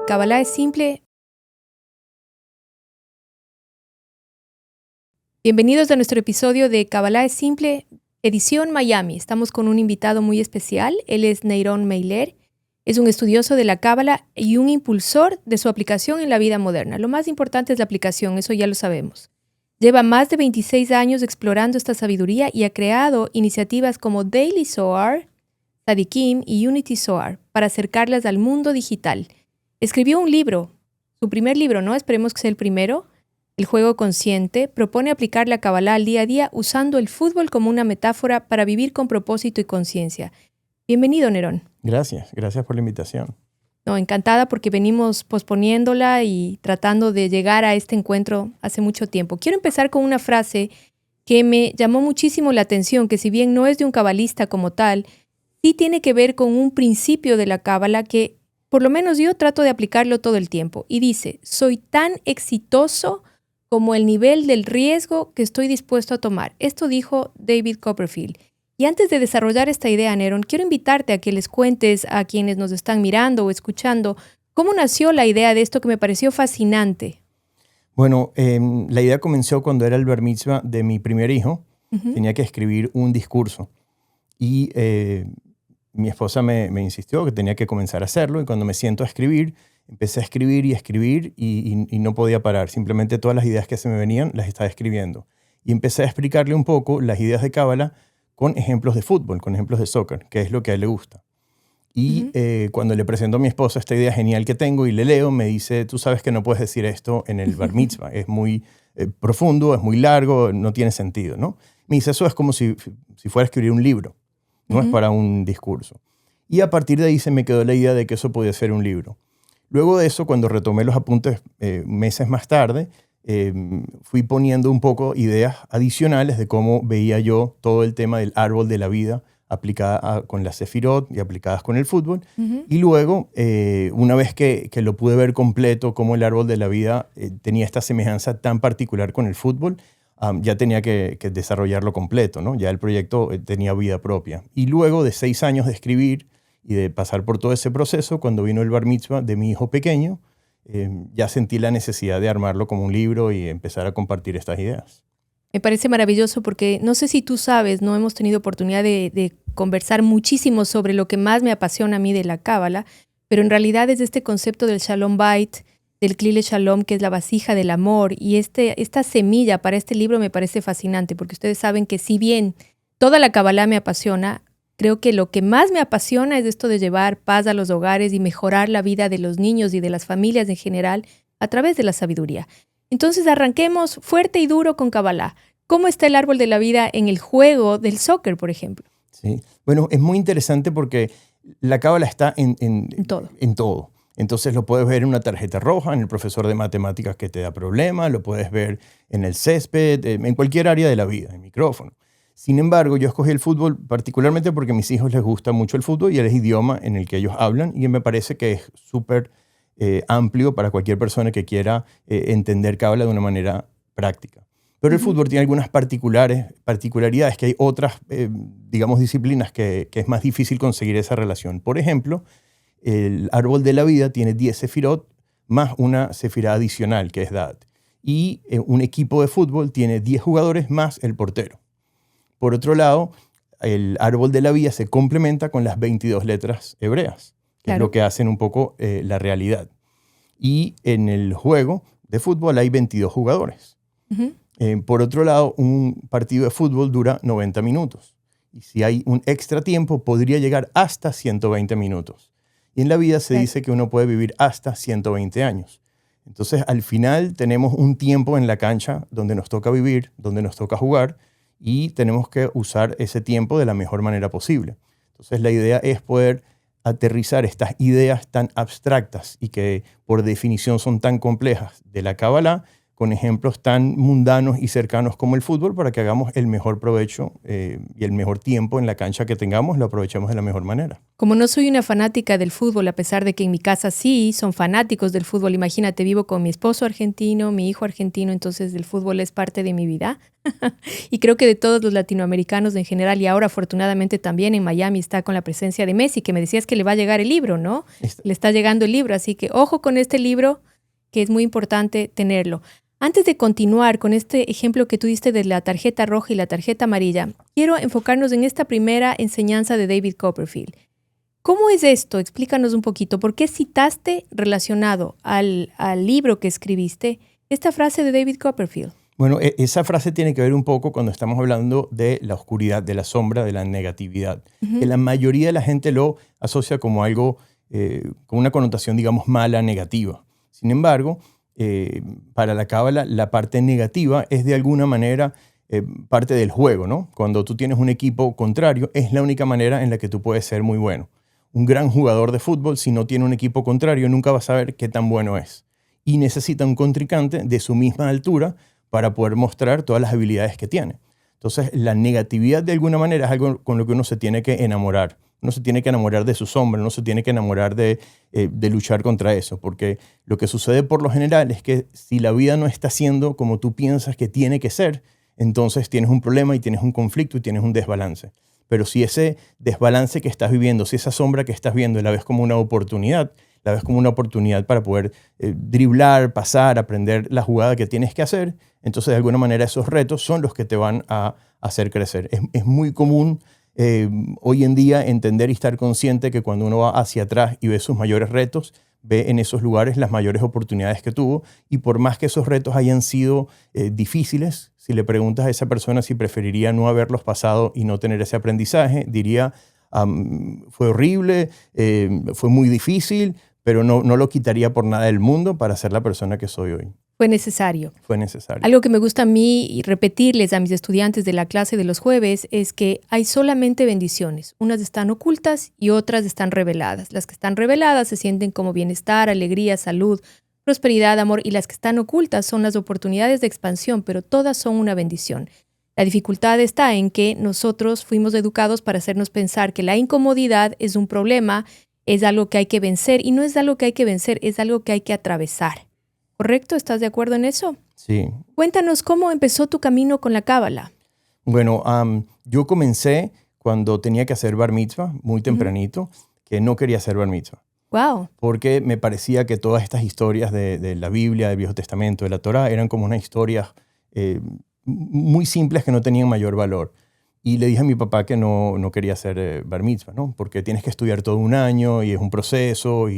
Kabbalah es simple. Bienvenidos a nuestro episodio de Kabbalah es simple, edición Miami. Estamos con un invitado muy especial. Él es Neiron Meiler. Es un estudioso de la Kabbalah y un impulsor de su aplicación en la vida moderna. Lo más importante es la aplicación, eso ya lo sabemos. Lleva más de 26 años explorando esta sabiduría y ha creado iniciativas como Daily Zohar, Tzadikim y Unity Zohar para acercarlas al mundo digital. Escribió un libro, su primer libro, ¿no? Esperemos que sea el primero. El juego consciente propone aplicar la Kabbalah al día a día usando el fútbol como una metáfora para vivir con propósito y conciencia. Bienvenido, Nerón. Gracias por la invitación. No, encantada porque venimos posponiéndola y tratando de llegar a este encuentro hace mucho tiempo. Quiero empezar con una frase que me llamó muchísimo la atención, que si bien no es de un cabalista como tal, sí tiene que ver con un principio de la Kabbalah que por lo menos yo trato de aplicarlo todo el tiempo. Y dice, soy tan exitoso como el nivel del riesgo que estoy dispuesto a tomar. Esto dijo David Copperfield. Y antes de desarrollar esta idea, Nerón, quiero invitarte a que les cuentes a quienes nos están mirando o escuchando cómo nació la idea de esto que me pareció fascinante. Bueno, la idea comenzó cuando era el bar mitzvah de mi primer hijo. Tenía que escribir un discurso y mi esposa me insistió que tenía que comenzar a hacerlo, y cuando me siento a escribir, empecé a escribir y no podía parar. Simplemente todas las ideas que se me venían las estaba escribiendo. Y empecé a explicarle un poco las ideas de Kabbalah con ejemplos de fútbol, con ejemplos de soccer, que es lo que a él le gusta. Y cuando le presento a mi esposa esta idea genial que tengo y le leo, me dice, tú sabes que no puedes decir esto en el bar mitzvah. Es muy profundo, es muy largo, no tiene sentido, ¿no? Me dice, eso es como si fuera a escribir un libro, no es para un discurso. Y a partir de ahí se me quedó la idea de que eso podía ser un libro. Luego de eso, cuando retomé los apuntes meses más tarde, fui poniendo un poco ideas adicionales de cómo veía yo todo el tema del árbol de la vida aplicada con la Sefirot y aplicadas con el fútbol. Y luego, una vez que lo pude ver completo, cómo el árbol de la vida tenía esta semejanza tan particular con el fútbol, ya tenía que desarrollarlo completo, ¿no? Ya el proyecto tenía vida propia. Y luego de 6 años de escribir y de pasar por todo ese proceso, cuando vino el bar mitzvah de mi hijo pequeño, ya sentí la necesidad de armarlo como un libro y empezar a compartir estas ideas. Me parece maravilloso porque no sé si tú sabes, no hemos tenido oportunidad de conversar muchísimo sobre lo que más me apasiona a mí de la Kabbalah, pero en realidad es este concepto del Shalom Bait, del Klile Shalom, que es la vasija del amor, y esta semilla para este libro me parece fascinante porque ustedes saben que si bien toda la Kabbalah me apasiona, creo que lo que más me apasiona es esto de llevar paz a los hogares y mejorar la vida de los niños y de las familias en general a través de la sabiduría. Entonces arranquemos fuerte y duro con Kabbalah. ¿Cómo está el árbol de la vida en el juego del soccer, por ejemplo? Sí, bueno, es muy interesante porque la Kabbalah está en todo. En todo. Entonces lo puedes ver en una tarjeta roja, en el profesor de matemáticas que te da problemas, lo puedes ver en el césped, en cualquier área de la vida, en micrófono. Sin embargo, yo escogí el fútbol particularmente porque a mis hijos les gusta mucho el fútbol y el idioma en el que ellos hablan, y me parece que es súper amplio para cualquier persona que quiera entender Kabbalah de una manera práctica. Pero el fútbol tiene algunas particularidades que hay otras, digamos, disciplinas que es más difícil conseguir esa relación. Por ejemplo, el árbol de la vida tiene 10 sefirot más una sefirá adicional, que es Da'at. Y un equipo de fútbol tiene 10 jugadores más el portero. Por otro lado, el árbol de la vida se complementa con las 22 letras hebreas, que es lo que hacen un poco la realidad. Y en el juego de fútbol hay 22 jugadores. Por otro lado, un partido de fútbol dura 90 minutos. Y si hay un extra tiempo, podría llegar hasta 120 minutos. Y en la vida se dice que uno puede vivir hasta 120 años. Entonces, al final tenemos un tiempo en la cancha donde nos toca vivir, donde nos toca jugar, y tenemos que usar ese tiempo de la mejor manera posible. Entonces, la idea es poder aterrizar estas ideas tan abstractas y que por definición son tan complejas de la Kabbalah con ejemplos tan mundanos y cercanos como el fútbol para que hagamos el mejor provecho y el mejor tiempo en la cancha que tengamos, lo aprovechemos de la mejor manera. Como no soy una fanática del fútbol, a pesar de que en mi casa sí son fanáticos del fútbol, imagínate, vivo con mi esposo argentino, mi hijo argentino, entonces el fútbol es parte de mi vida. Y creo que de todos los latinoamericanos en general, y ahora afortunadamente también en Miami está con la presencia de Messi, que me decías que le va a llegar el libro, ¿no? Le está llegando el libro, así que ojo con este libro, que es muy importante tenerlo. Antes de continuar con este ejemplo que tú diste de la tarjeta roja y la tarjeta amarilla, quiero enfocarnos en esta primera enseñanza de David Copperfield. ¿Cómo es esto? Explícanos un poquito. ¿Por qué citaste relacionado al libro que escribiste esta frase de David Copperfield? Bueno, esa frase tiene que ver un poco cuando estamos hablando de la oscuridad, de la sombra, de la negatividad. Que la mayoría de la gente lo asocia como algo con una connotación, digamos, mala, negativa. Sin embargo, para la cábala, la parte negativa es de alguna manera parte del juego, ¿no? Cuando tú tienes un equipo contrario, es la única manera en la que tú puedes ser muy bueno. Un gran jugador de fútbol, si no tiene un equipo contrario, nunca va a saber qué tan bueno es. Y necesita un contrincante de su misma altura para poder mostrar todas las habilidades que tiene. Entonces, la negatividad de alguna manera es algo con lo que uno se tiene que enamorar. Uno se tiene que enamorar de su sombra, uno se tiene que enamorar de luchar contra eso, porque lo que sucede por lo general es que si la vida no está siendo como tú piensas que tiene que ser, entonces tienes un problema y tienes un conflicto y tienes un desbalance. Pero si ese desbalance que estás viviendo, si esa sombra que estás viendo la ves como una oportunidad, la ves como una oportunidad para poder driblar, pasar, aprender la jugada que tienes que hacer, entonces de alguna manera esos retos son los que te van a hacer crecer. Es muy común hoy en día entender y estar consciente que cuando uno va hacia atrás y ve sus mayores retos, ve en esos lugares las mayores oportunidades que tuvo, y por más que esos retos hayan sido difíciles, si le preguntas a esa persona si preferiría no haberlos pasado y no tener ese aprendizaje, diría, fue horrible, fue muy difícil, pero no lo quitaría por nada del mundo para ser la persona que soy hoy. Fue necesario. Fue necesario. Algo que me gusta a mí y repetirles a mis estudiantes de la clase de los jueves es que hay solamente bendiciones. Unas están ocultas y otras están reveladas. Las que están reveladas se sienten como bienestar, alegría, salud, prosperidad, amor, y las que están ocultas son las oportunidades de expansión, pero todas son una bendición. La dificultad está en que nosotros fuimos educados para hacernos pensar que la incomodidad es un problema, es algo que hay que vencer, y no es algo que hay que vencer, es algo que hay que atravesar. ¿Correcto? ¿Estás de acuerdo en eso? Sí. Cuéntanos cómo empezó tu camino con la cábala. Bueno, yo comencé cuando tenía que hacer bar mitzvah, muy tempranito, que no quería hacer bar mitzvah. Wow. Porque me parecía que todas estas historias de la Biblia, del Viejo Testamento, de la Torá, eran como unas historias muy simples que no tenían mayor valor. Y le dije a mi papá que no quería hacer bar mitzvah, ¿no? Porque tienes que estudiar todo un año y es un proceso.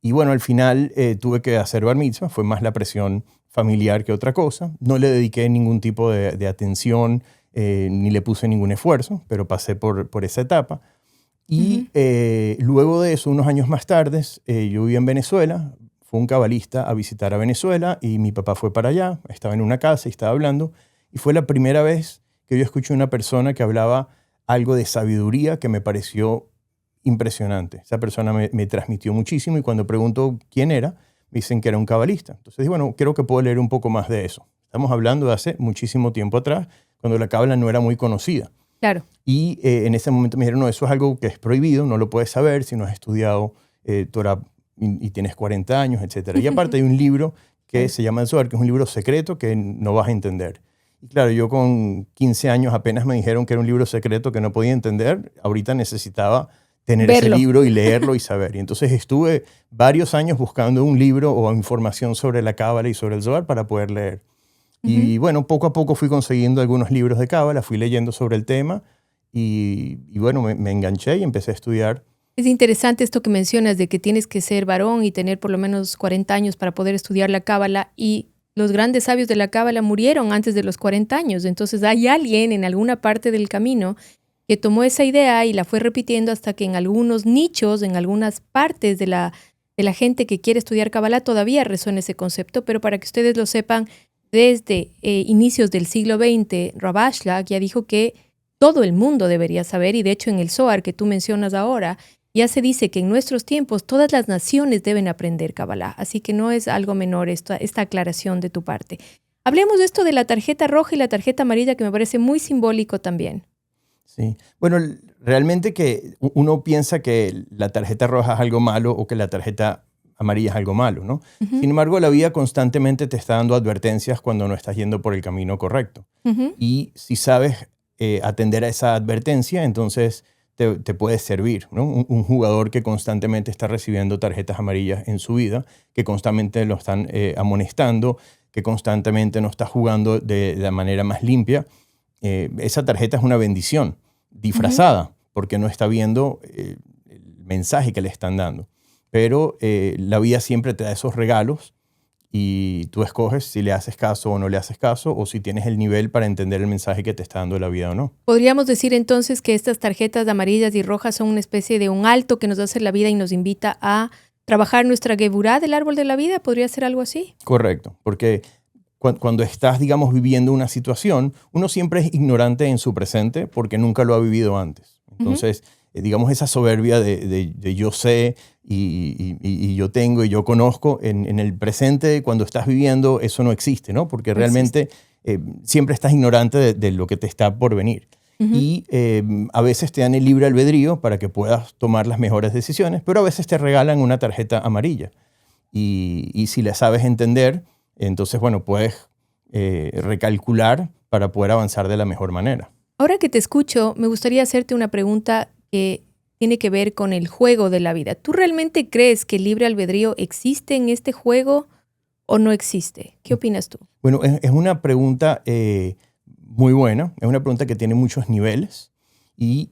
Y bueno, al final tuve que hacer bar mitzvah. Fue más la presión familiar que otra cosa. No le dediqué ningún tipo de atención ni le puse ningún esfuerzo, pero pasé por esa etapa. Y luego de eso, unos años más tarde, yo vivía en Venezuela. Fue un cabalista a visitar a Venezuela y mi papá fue para allá. Estaba en una casa y estaba hablando. Y fue la primera vez que yo escuché una persona que hablaba algo de sabiduría que me pareció impresionante. Esa persona me transmitió muchísimo y cuando pregunto quién era, me dicen que era un cabalista. Entonces dije, bueno, creo que puedo leer un poco más de eso. Estamos hablando de hace muchísimo tiempo atrás, cuando la cábala no era muy conocida. Claro. Y en ese momento me dijeron, no, eso es algo que es prohibido, no lo puedes saber si no has estudiado Torah y tienes 40 años, etc. Y aparte hay un libro que se llama el Zohar, que es un libro secreto que no vas a entender. Y claro, yo con 15 años apenas me dijeron que era un libro secreto que no podía entender. Ahorita necesitaba tener ese libro y leerlo y saber. Y entonces estuve varios años buscando un libro o información sobre la cábala y sobre el Zohar para poder leer. Y bueno, poco a poco fui consiguiendo algunos libros de cábala, fui leyendo sobre el tema y bueno, me enganché y empecé a estudiar. Es interesante esto que mencionas de que tienes que ser varón y tener por lo menos 40 años para poder estudiar la cábala, y los grandes sabios de la cábala murieron antes de los 40 años. Entonces hay alguien en alguna parte del camino que tomó esa idea y la fue repitiendo hasta que en algunos nichos, en algunas partes de la gente que quiere estudiar cábala todavía resuena ese concepto. Pero para que ustedes lo sepan, desde inicios del siglo XX, Rav Ashlag ya dijo que todo el mundo debería saber, y de hecho en el Zohar que tú mencionas ahora, Ya se dice que en nuestros tiempos todas las naciones deben aprender Kabbalah, así que no es algo menor esta aclaración de tu parte. Hablemos de esto de la tarjeta roja y la tarjeta amarilla, que me parece muy simbólico también. Sí. Bueno, realmente que uno piensa que la tarjeta roja es algo malo o que la tarjeta amarilla es algo malo, ¿no? Uh-huh. Sin embargo, la vida constantemente te está dando advertencias cuando no estás yendo por el camino correcto. Uh-huh. Y si sabes atender a esa advertencia, entonces te puede servir, ¿no? Un jugador que constantemente está recibiendo tarjetas amarillas en su vida, que constantemente lo están amonestando, que constantemente no está jugando de la manera más limpia, esa tarjeta es una bendición disfrazada, porque no está viendo el mensaje que le están dando. Pero la vida siempre te da esos regalos y tú escoges si le haces caso o no le haces caso, o si tienes el nivel para entender el mensaje que te está dando la vida o no. ¿Podríamos decir entonces que estas tarjetas amarillas y rojas son una especie de un alto que nos hace la vida y nos invita a trabajar nuestra geburá del árbol de la vida? ¿Podría ser algo así? Correcto, porque cuando estás, digamos, viviendo una situación, uno siempre es ignorante en su presente porque nunca lo ha vivido antes. Entonces, digamos, esa soberbia de yo sé y yo tengo y yo conozco, en el presente, cuando estás viviendo, eso no existe, ¿no? Porque realmente siempre estás ignorante de lo que te está por venir. Y a veces te dan el libre albedrío para que puedas tomar las mejores decisiones, pero a veces te regalan una tarjeta amarilla. Y si la sabes entender, entonces, bueno, puedes recalcular para poder avanzar de la mejor manera. Ahora que te escucho, me gustaría hacerte una pregunta que tiene que ver con el juego de la vida. ¿Tú realmente crees que el libre albedrío existe en este juego o no existe? ¿Qué opinas tú? Bueno, es una pregunta muy buena. Es una pregunta que tiene muchos niveles y,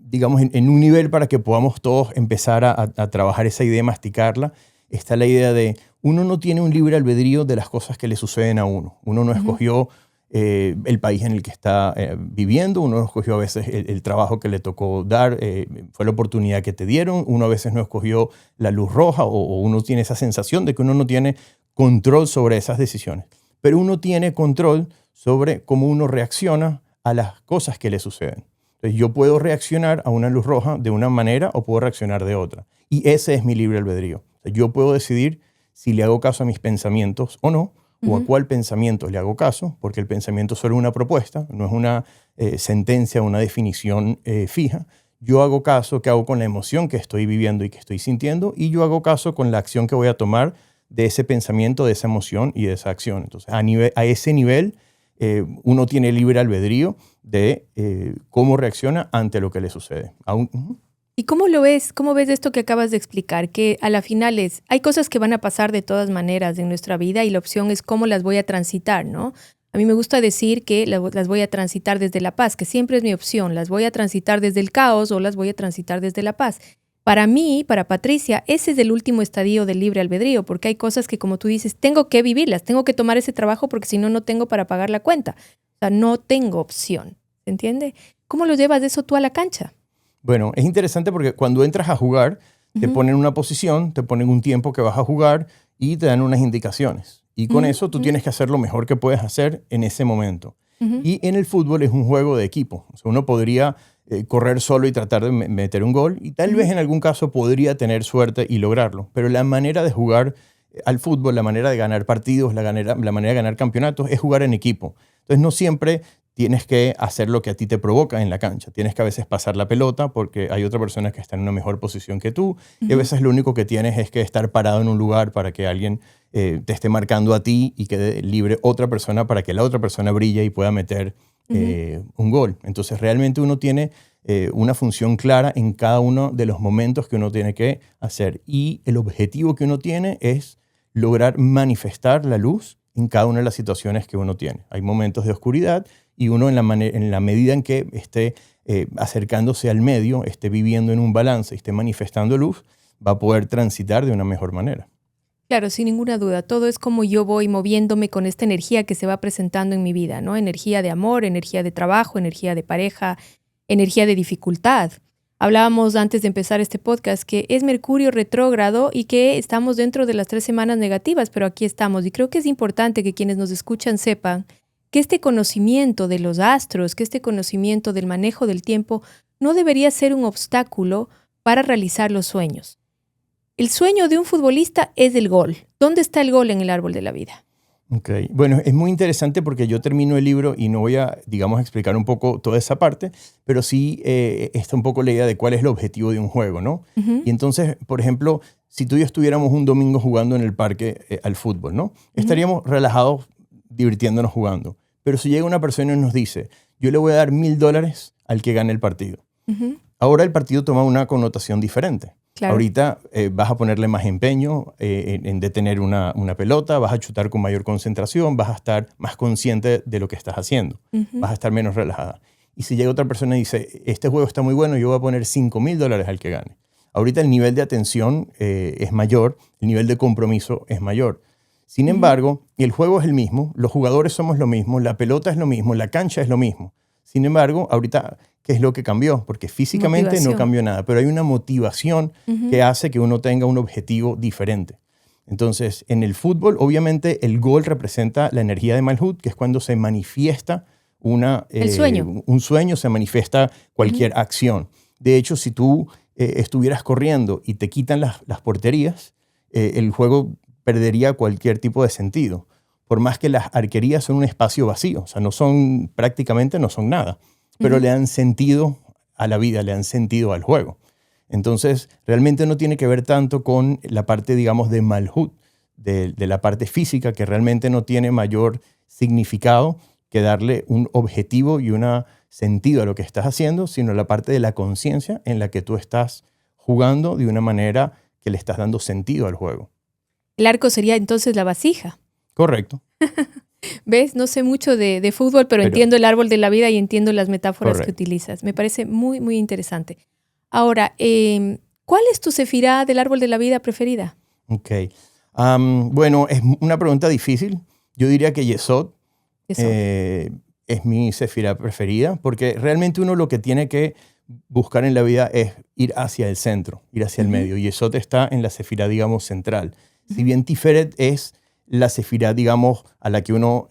digamos, en un nivel para que podamos todos empezar a trabajar esa idea, masticarla, está la idea de uno no tiene un libre albedrío de las cosas que le suceden a uno. Uno no escogió el país en el que está viviendo, uno no escogió a veces el trabajo que le tocó dar, fue la oportunidad que te dieron, uno a veces no escogió la luz roja o uno tiene esa sensación de que uno no tiene control sobre esas decisiones. Pero uno tiene control sobre cómo uno reacciona a las cosas que le suceden. Entonces, yo puedo reaccionar a una luz roja de una manera o puedo reaccionar de otra. Y ese es mi libre albedrío. O sea, yo puedo decidir si le hago caso a mis pensamientos o no, o a cuál pensamiento le hago caso, porque el pensamiento es solo una propuesta, no es una sentencia, una definición fija. Yo hago caso, ¿qué hago con la emoción que estoy viviendo y que estoy sintiendo? Y yo hago caso con la acción que voy a tomar de ese pensamiento, de esa emoción y de esa acción. Entonces, a ese nivel, uno tiene libre albedrío de cómo reacciona ante lo que le sucede. ¿Y cómo lo ves? ¿Cómo ves esto que acabas de explicar? Que a la final hay cosas que van a pasar de todas maneras en nuestra vida y la opción es cómo las voy a transitar, ¿no? A mí me gusta decir que las voy a transitar desde la paz, que siempre es mi opción. Las voy a transitar desde el caos o las voy a transitar desde la paz. Para mí, para Patricia, ese es el último estadio del libre albedrío, porque hay cosas que, como tú dices, tengo que vivirlas, tengo que tomar ese trabajo porque si no, no tengo para pagar la cuenta. O sea, no tengo opción, ¿se entiende? ¿Cómo lo llevas de eso tú a la cancha? Bueno, es interesante porque cuando entras a jugar, te ponen una posición, te ponen un tiempo que vas a jugar y te dan unas indicaciones. Y con eso tú tienes que hacer lo mejor que puedes hacer en ese momento. Y en el fútbol es un juego de equipo. O sea, uno podría correr solo y tratar de meter un gol y tal vez en algún caso podría tener suerte y lograrlo. Pero la manera de jugar al fútbol, la manera de ganar partidos, la manera de ganar campeonatos es jugar en equipo. Entonces no siempre tienes que hacer lo que a ti te provoca en la cancha. Tienes que a veces pasar la pelota porque hay otra persona que está en una mejor posición que tú y a veces lo único que tienes es que estar parado en un lugar para que alguien te esté marcando a ti y quede libre otra persona para que la otra persona brille y pueda meter un gol. Entonces realmente uno tiene una función clara en cada uno de los momentos que uno tiene que hacer y el objetivo que uno tiene es lograr manifestar la luz en cada una de las situaciones que uno tiene. Hay momentos de oscuridad y uno en la medida en que esté acercándose al medio, esté viviendo en un balance, esté manifestando luz, va a poder transitar de una mejor manera. Claro, sin ninguna duda. Todo es como yo voy moviéndome con esta energía que se va presentando en mi vida, ¿no? Energía de amor, energía de trabajo, energía de pareja, energía de dificultad. Hablábamos antes de empezar este podcast que es Mercurio retrógrado y que estamos dentro de las 3 semanas negativas, pero aquí estamos. Y creo que es importante que quienes nos escuchan sepan que este conocimiento de los astros, que este conocimiento del manejo del tiempo no debería ser un obstáculo para realizar los sueños. El sueño de un futbolista es el gol. ¿Dónde está el gol en el árbol de la vida? Okay. Bueno, es muy interesante porque yo termino el libro y no voy a, digamos, explicar un poco toda esa parte, pero sí está un poco la idea de cuál es el objetivo de un juego, ¿no? Y entonces, por ejemplo, si tú y yo estuviéramos un domingo jugando en el parque al fútbol, ¿no? Estaríamos relajados, divirtiéndonos jugando. Pero si llega una persona y nos dice, yo le voy a dar $1,000 al que gane el partido. Ahora el partido toma una connotación diferente. Claro. Ahorita vas a ponerle más empeño en detener una pelota, vas a chutar con mayor concentración, vas a estar más consciente de lo que estás haciendo, vas a estar menos relajada. Y si llega otra persona y dice, este juego está muy bueno, yo voy a poner $5,000 al que gane. Ahorita el nivel de atención es mayor, el nivel de compromiso es mayor. Sin embargo, el juego es el mismo, los jugadores somos lo mismo, la pelota es lo mismo, la cancha es lo mismo. Sin embargo, ahorita, ¿qué es lo que cambió? Porque físicamente no cambió nada, pero hay una motivación que hace que uno tenga un objetivo diferente. Entonces, en el fútbol, obviamente, el gol representa la energía de Malhut, que es cuando se manifiesta un sueño, se manifiesta cualquier acción. De hecho, si tú estuvieras corriendo y te quitan las porterías, el juego perdería cualquier tipo de sentido. Por más que las arquerías son un espacio vacío, o sea, prácticamente no son nada, pero le dan sentido a la vida, le dan sentido al juego. Entonces, realmente no tiene que ver tanto con la parte, digamos, de Malhut, de la parte física, que realmente no tiene mayor significado que darle un objetivo y un sentido a lo que estás haciendo, sino la parte de la conciencia en la que tú estás jugando de una manera que le estás dando sentido al juego. El arco sería entonces la vasija. Correcto. ¿Ves? No sé mucho de fútbol, pero entiendo el árbol de la vida y entiendo las metáforas que utilizas. Me parece muy, muy interesante. Ahora, ¿cuál es tu sefirá del árbol de la vida preferida? Ok. Bueno, es una pregunta difícil. Yo diría que Yesod es mi sefirá preferida, porque realmente uno lo que tiene que buscar en la vida es ir hacia el centro, ir hacia el medio. Yesod está en la sefirá, digamos, central. Si bien Tiferet es la sefirá, digamos, a la que uno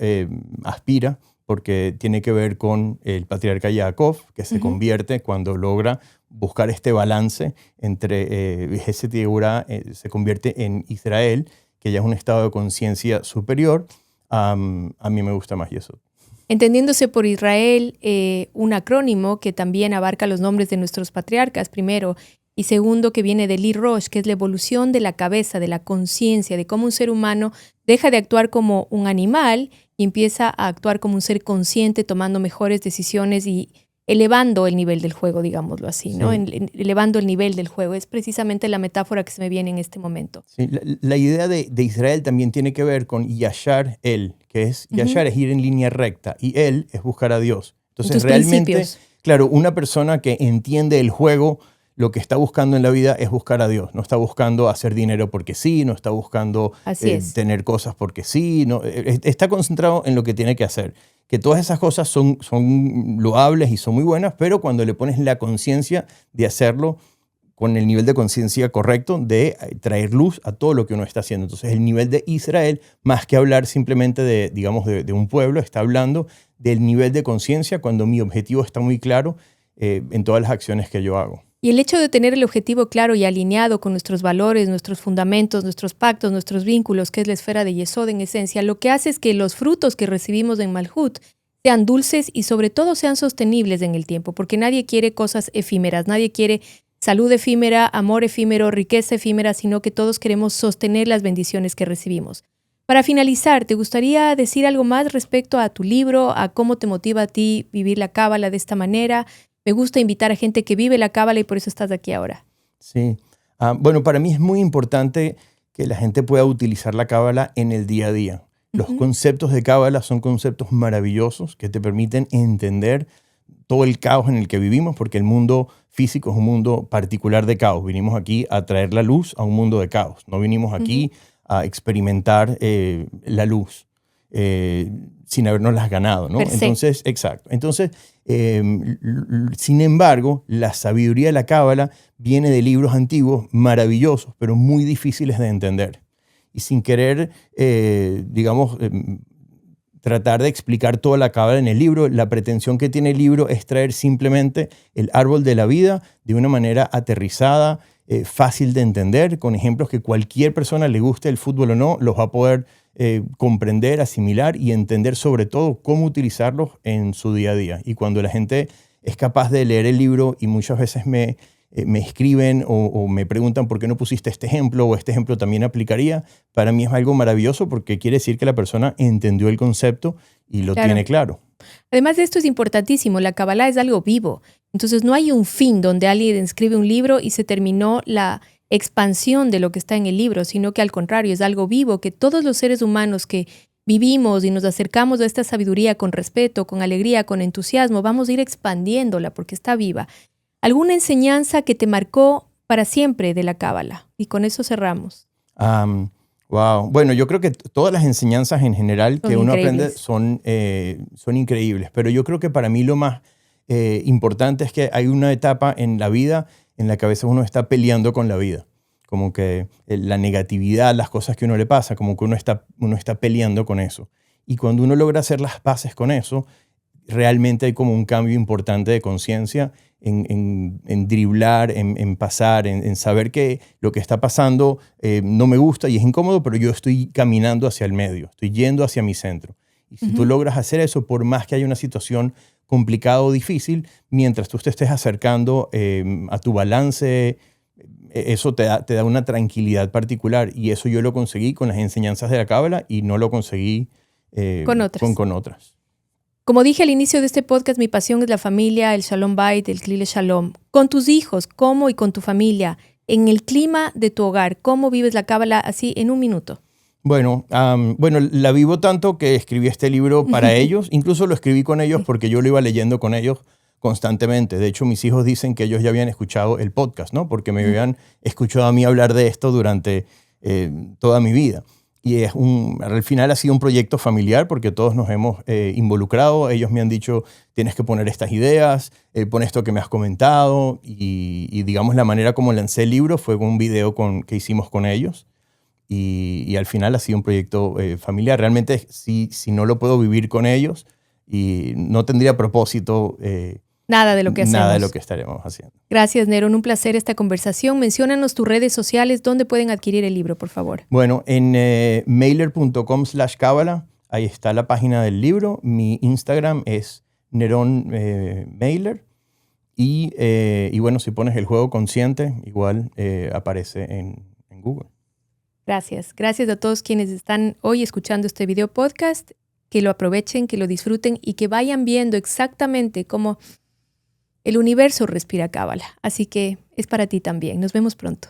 aspira, porque tiene que ver con el patriarca Jacob, que se convierte cuando logra buscar este balance entre Geset y Geburah, se convierte en Israel, que ya es un estado de conciencia superior. A mí me gusta más Yesod. Entendiéndose por Israel, un acrónimo que también abarca los nombres de nuestros patriarcas, primero, y segundo, que viene de Li Rosh, que es la evolución de la cabeza, de la conciencia, de cómo un ser humano deja de actuar como un animal y empieza a actuar como un ser consciente, tomando mejores decisiones y elevando el nivel del juego, digámoslo así, ¿no? Elevando el nivel del juego. Es precisamente la metáfora que se me viene en este momento. Sí, la idea de Israel también tiene que ver con Yashar El, que es Yashar es ir en línea recta y El es buscar a Dios. Entonces, realmente, principios. Claro, una persona que entiende el juego, lo que está buscando en la vida es buscar a Dios. No está buscando hacer dinero porque sí, no está buscando tener cosas porque sí. No, está concentrado en lo que tiene que hacer. Que todas esas cosas son loables y son muy buenas, pero cuando le pones la conciencia de hacerlo con el nivel de conciencia correcto, de traer luz a todo lo que uno está haciendo. Entonces, el nivel de Israel, más que hablar simplemente de un pueblo, está hablando del nivel de conciencia cuando mi objetivo está muy claro en todas las acciones que yo hago. Y el hecho de tener el objetivo claro y alineado con nuestros valores, nuestros fundamentos, nuestros pactos, nuestros vínculos, que es la esfera de Yesod en esencia, lo que hace es que los frutos que recibimos en Malhut sean dulces y sobre todo sean sostenibles en el tiempo, porque nadie quiere cosas efímeras, nadie quiere salud efímera, amor efímero, riqueza efímera, sino que todos queremos sostener las bendiciones que recibimos. Para finalizar, ¿te gustaría decir algo más respecto a tu libro, a cómo te motiva a ti vivir la cábala de esta manera? Me gusta invitar a gente que vive la cábala y por eso estás aquí ahora. Sí. Bueno, para mí es muy importante que la gente pueda utilizar la cábala en el día a día. Los conceptos de cábala son conceptos maravillosos que te permiten entender todo el caos en el que vivimos, porque el mundo físico es un mundo particular de caos. Vinimos aquí a traer la luz a un mundo de caos. No vinimos aquí a experimentar la luz sin habernoslas ganado, ¿no? Entonces, exacto. Entonces, sin embargo, la sabiduría de la cábala viene de libros antiguos maravillosos, pero muy difíciles de entender. Y sin querer, tratar de explicar toda la cábala en el libro. La pretensión que tiene el libro es traer simplemente el árbol de la vida de una manera aterrizada, fácil de entender, con ejemplos que cualquier persona, le guste el fútbol o no, los va a poder comprender, asimilar y entender sobre todo cómo utilizarlos en su día a día. Y cuando la gente es capaz de leer el libro y muchas veces me escriben o me preguntan por qué no pusiste este ejemplo o este ejemplo también aplicaría, para mí es algo maravilloso porque quiere decir que la persona entendió el concepto y lo tiene claro. Además de esto es importantísimo, la Kabbalah es algo vivo. Entonces no hay un fin donde alguien escribe un libro y se terminó la expansión de lo que está en el libro, sino que al contrario es algo vivo que todos los seres humanos que vivimos y nos acercamos a esta sabiduría con respeto, con alegría, con entusiasmo, vamos a ir expandiéndola porque está viva. ¿Alguna enseñanza que te marcó para siempre de la Kabbalah? Y con eso cerramos. Wow. Bueno, yo creo que todas las enseñanzas en general que uno aprende son increíbles, pero yo creo que para mí lo más importante es que hay una etapa en la vida en la que a veces uno está peleando con la vida, como que la negatividad, las cosas que a uno le pasa, como que uno está peleando con eso. Y cuando uno logra hacer las paces con eso, realmente hay como un cambio importante de conciencia en driblar, en pasar, en saber que lo que está pasando no me gusta y es incómodo, pero yo estoy caminando hacia el medio, estoy yendo hacia mi centro. Y si tú logras hacer eso, por más que haya una situación complicada o difícil, mientras tú te estés acercando a tu balance, eso te da una tranquilidad particular. Y eso yo lo conseguí con las enseñanzas de la Cábala y no lo conseguí con otras. Como dije al inicio de este podcast, mi pasión es la familia, el Shalom Bait, el Klile Shalom. Con tus hijos, ¿cómo? Y con tu familia, en el clima de tu hogar, ¿cómo vives la Cábala así en un minuto? Bueno, la vivo tanto que escribí este libro para ellos. Incluso lo escribí con ellos porque yo lo iba leyendo con ellos constantemente. De hecho, mis hijos dicen que ellos ya habían escuchado el podcast, ¿no? Porque me habían escuchado a mí hablar de esto durante toda mi vida. Y al final ha sido un proyecto familiar porque todos nos hemos involucrado. Ellos me han dicho, tienes que poner estas ideas, pon esto que me has comentado. Y digamos, la manera como lancé el libro fue con un video que hicimos con ellos. Y al final ha sido un proyecto familiar. Realmente, si no lo puedo vivir con ellos, y no tendría propósito. Nada de lo que hacemos. Nada de lo que estaremos haciendo. Gracias, Neron. Un placer esta conversación. Menciónanos tus redes sociales. ¿Dónde pueden adquirir el libro, por favor? Bueno, en mailer.com/Kabbalah. Ahí está la página del libro. Mi Instagram es Neron Mailer. Y bueno, si pones el juego consciente, igual aparece en Google. Gracias. Gracias a todos quienes están hoy escuchando este video podcast. Que lo aprovechen, que lo disfruten y que vayan viendo exactamente cómo el universo respira Cábala. Así que es para ti también. Nos vemos pronto.